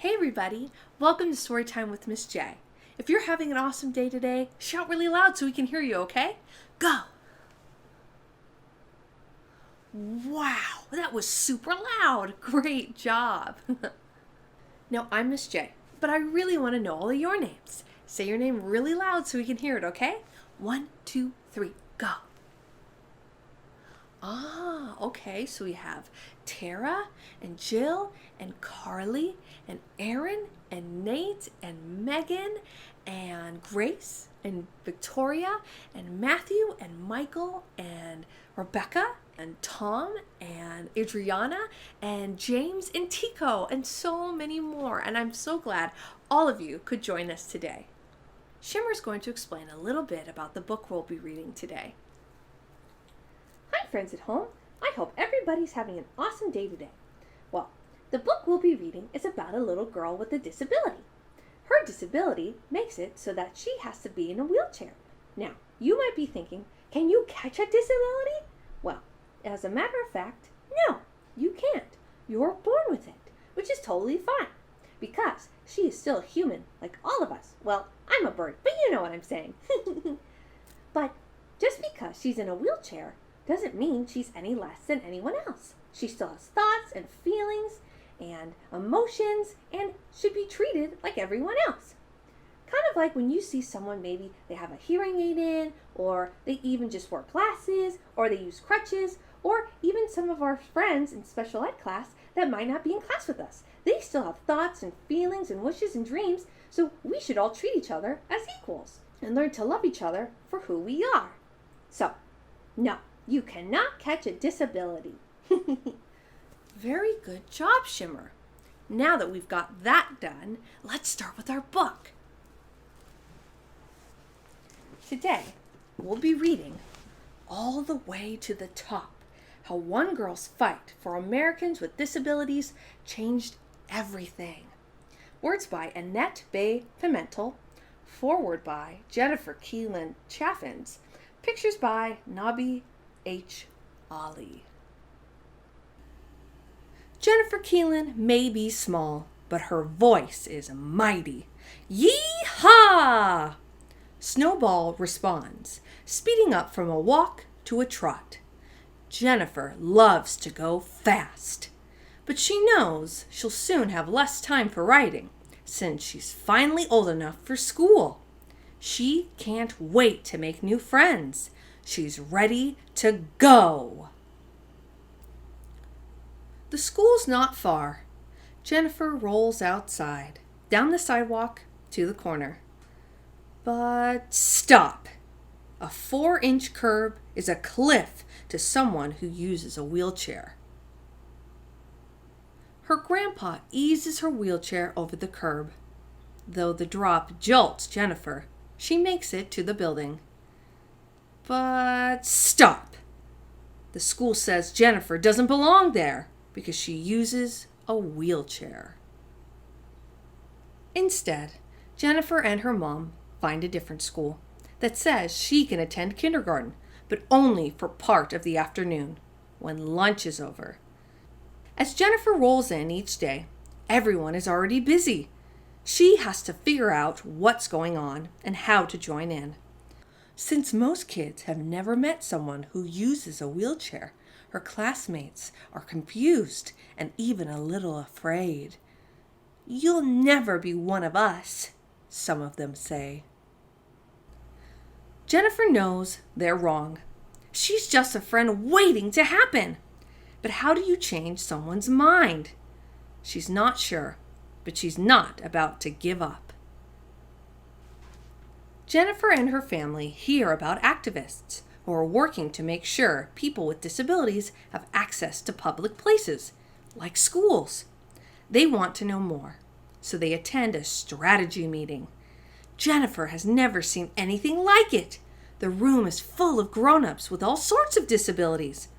Hey everybody, welcome to Storytime with Miss J. If you're having an awesome day today, shout really loud so we can hear you, okay? Go! Wow, that was super loud. Great job. Now, I'm Miss J, but I really want to know all of your names. Say your name really loud so we can hear it, okay? 1, 2, 3, go. Okay, so we have Tara and Jill and Carly and Aaron and Nate and Megan and Grace and Victoria and Matthew and Michael and Rebecca and Tom and Adriana and James and Tico and so many more. And I'm so glad all of you could join us today. Shimmer's going to explain a little bit about the book we'll be reading today. Hi friends at home, I hope everybody's having an awesome day today. Well, the book we'll be reading is about a little girl with a disability. Her disability makes it so that she has to be in a wheelchair. Now, you might be thinking, can you catch a disability? Well, as a matter of fact, no, you can't. You're born with it, which is totally fine, because she is still a human like all of us. Well, I'm a bird, but you know what I'm saying. But just because she's in a wheelchair doesn't mean she's any less than anyone else. She still has thoughts and feelings and emotions and should be treated like everyone else. Kind of like when you see someone, maybe they have a hearing aid in, or they even just wear glasses, or they use crutches, or even some of our friends in special ed class that might not be in class with us. They still have thoughts and feelings and wishes and dreams, so we should all treat each other as equals and learn to love each other for who we are. So, no. You cannot catch a disability. Very good job, Shimmer. Now that we've got that done, let's start with our book. Today, we'll be reading All the Way to the Top, How One Girl's Fight for Americans with Disabilities Changed Everything. Words by Annette Pimentel, foreword by Jennifer Keelan Chaffins, pictures by Nabi H. Jennifer Keelan may be small, but her voice is mighty. Yee-haw! Snowball responds, speeding up from a walk to a trot. Jennifer loves to go fast, but she knows she'll soon have less time for riding, since she's finally old enough for school. She can't wait to make new friends. She's ready to go. The school's not far. Jennifer rolls outside, down the sidewalk to the corner. But stop! A 4-inch curb is a cliff to someone who uses a wheelchair. Her grandpa eases her wheelchair over the curb. Though the drop jolts Jennifer, she makes it to the building. But stop! The school says Jennifer doesn't belong there because she uses a wheelchair. Instead, Jennifer and her mom find a different school that says she can attend kindergarten, but only for part of the afternoon, when lunch is over. As Jennifer rolls in each day, everyone is already busy. She has to figure out what's going on and how to join in. Since most kids have never met someone who uses a wheelchair, her classmates are confused and even a little afraid. "You'll never be one of us," some of them say. Jennifer knows they're wrong. She's just a friend waiting to happen. But how do you change someone's mind? She's not sure, but she's not about to give up. Jennifer and her family hear about activists who are working to make sure people with disabilities have access to public places, like schools. They want to know more, so they attend a strategy meeting. Jennifer has never seen anything like it. The room is full of grown-ups with all sorts of disabilities.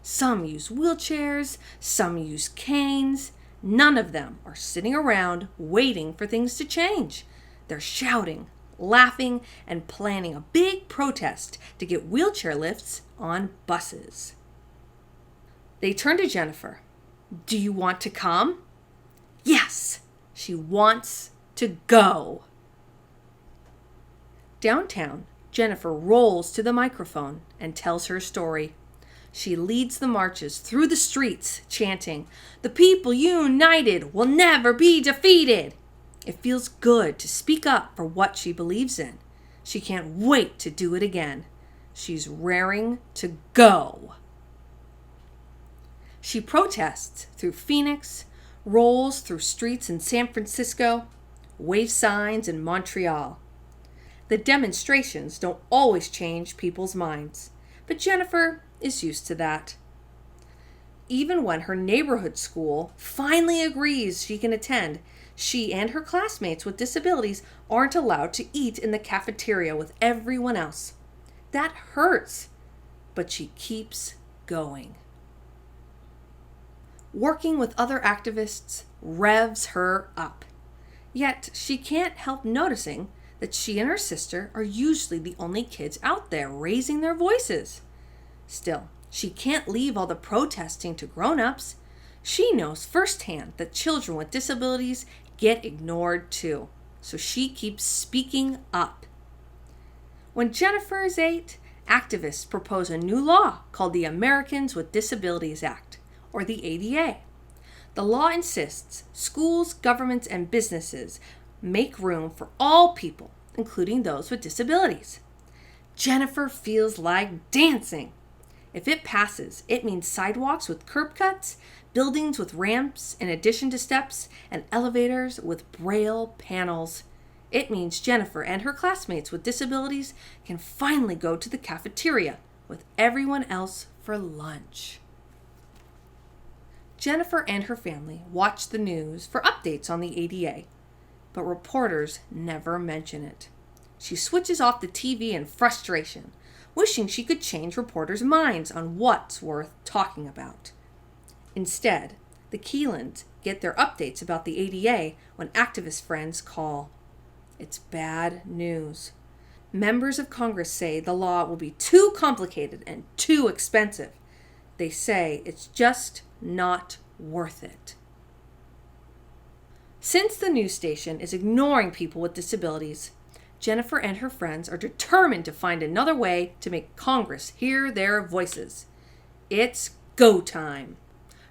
Some use wheelchairs, some use canes. None of them are sitting around waiting for things to change. They're shouting, laughing, and planning a big protest to get wheelchair lifts on buses. They turn to Jennifer. "Do you want to come?" "Yes," She wants to go. Downtown, Jennifer rolls to the microphone and tells her story. She leads the marches through the streets, chanting, "The people united will never be defeated." It feels good to speak up for what she believes in. She can't wait to do it again. She's raring to go. She protests through Phoenix, rolls through streets in San Francisco, waves signs in Montreal. The demonstrations don't always change people's minds, but Jennifer is used to that. Even when her neighborhood school finally agrees she can attend, she and her classmates with disabilities aren't allowed to eat in the cafeteria with everyone else. That hurts, but she keeps going. Working with other activists revs her up. Yet she can't help noticing that she and her sister are usually the only kids out there raising their voices. Still, she can't leave all the protesting to grown-ups. She knows firsthand that children with disabilities get ignored too, so she keeps speaking up. When Jennifer is 8, activists propose a new law called the Americans with Disabilities Act, or the ADA. The law insists schools, governments, and businesses make room for all people, including those with disabilities. Jennifer feels like dancing. If it passes, it means sidewalks with curb cuts, buildings with ramps in addition to steps, and elevators with braille panels. It means Jennifer and her classmates with disabilities can finally go to the cafeteria with everyone else for lunch. Jennifer and her family watch the news for updates on the ADA, but reporters never mention it. She switches off the TV in frustration, wishing she could change reporters' minds on what's worth talking about. Instead, the Keelans get their updates about the ADA when activist friends call. It's bad news. Members of Congress say the law will be too complicated and too expensive. They say it's just not worth it. Since the news station is ignoring people with disabilities, Jennifer and her friends are determined to find another way to make Congress hear their voices. It's go time.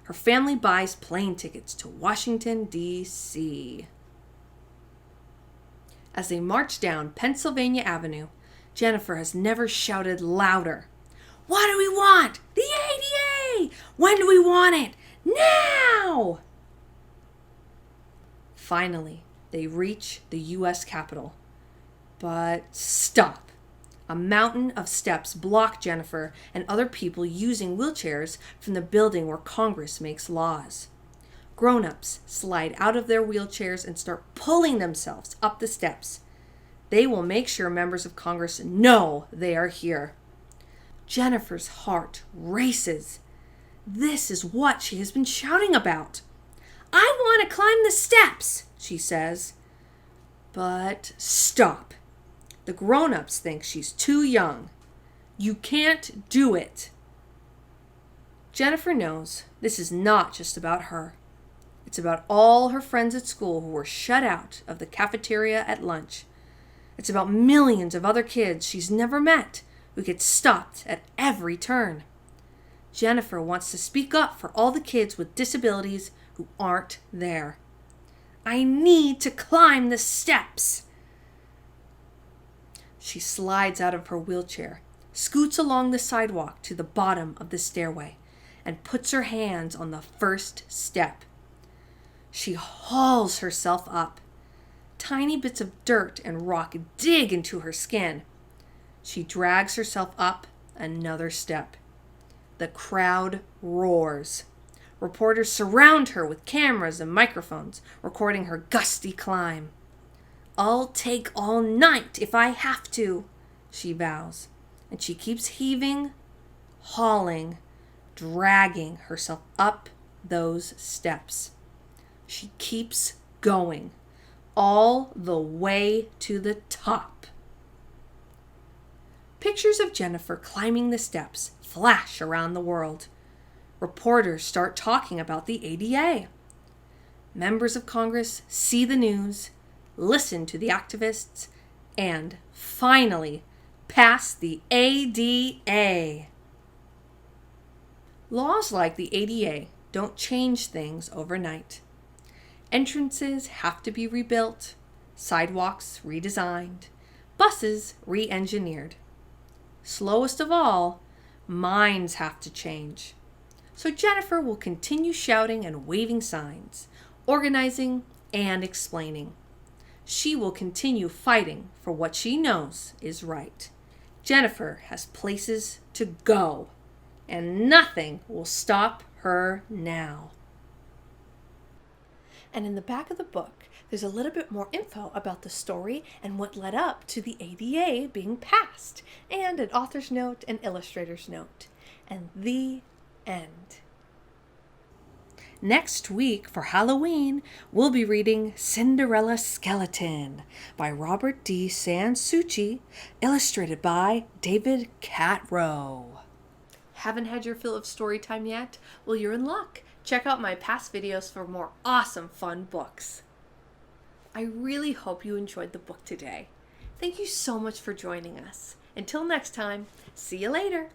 Her family buys plane tickets to Washington, D.C. As they march down Pennsylvania Avenue, Jennifer has never shouted louder. "What do we want? The ADA! When do we want it? Now!" Finally, they reach the U.S. Capitol. But stop. A mountain of steps block Jennifer and other people using wheelchairs from the building where Congress makes laws. Grown-ups slide out of their wheelchairs and start pulling themselves up the steps. They will make sure members of Congress know they are here. Jennifer's heart races. This is what she has been shouting about. "I want to climb the steps," she says. But stop. The grown-ups think she's too young. You can't do it. Jennifer knows this is not just about her. It's about all her friends at school who were shut out of the cafeteria at lunch. It's about millions of other kids she's never met who get stopped at every turn. Jennifer wants to speak up for all the kids with disabilities who aren't there. "I need to climb the steps." She slides out of her wheelchair, scoots along the sidewalk to the bottom of the stairway, and puts her hands on the first step. She hauls herself up. Tiny bits of dirt and rock dig into her skin. She drags herself up another step. The crowd roars. Reporters surround her with cameras and microphones, recording her gusty climb. "I'll take all night if I have to," she vows, and she keeps heaving, hauling, dragging herself up those steps. She keeps going, all the way to the top. Pictures of Jennifer climbing the steps flash around the world. Reporters start talking about the ADA. members of Congress see the news, listen to the activists, and finally pass the ADA. Laws like the ADA don't change things overnight. Entrances have to be rebuilt, sidewalks redesigned, buses re-engineered. Slowest of all, minds have to change. So Jennifer will continue shouting and waving signs, organizing and explaining. She will continue fighting for what she knows is right. Jennifer has places to go, and nothing will stop her now. And in the back of the book, there's a little bit more info about the story and what led up to the ADA being passed, and an author's note and illustrator's note. And the end. Next week for Halloween, we'll be reading Cinderella Skeleton by Robert D. Sansucci, illustrated by David Catrow. Haven't had your fill of story time yet? Well, you're in luck. Check out my past videos for more awesome fun books. I really hope you enjoyed the book today. Thank you so much for joining us. Until next time, see you later.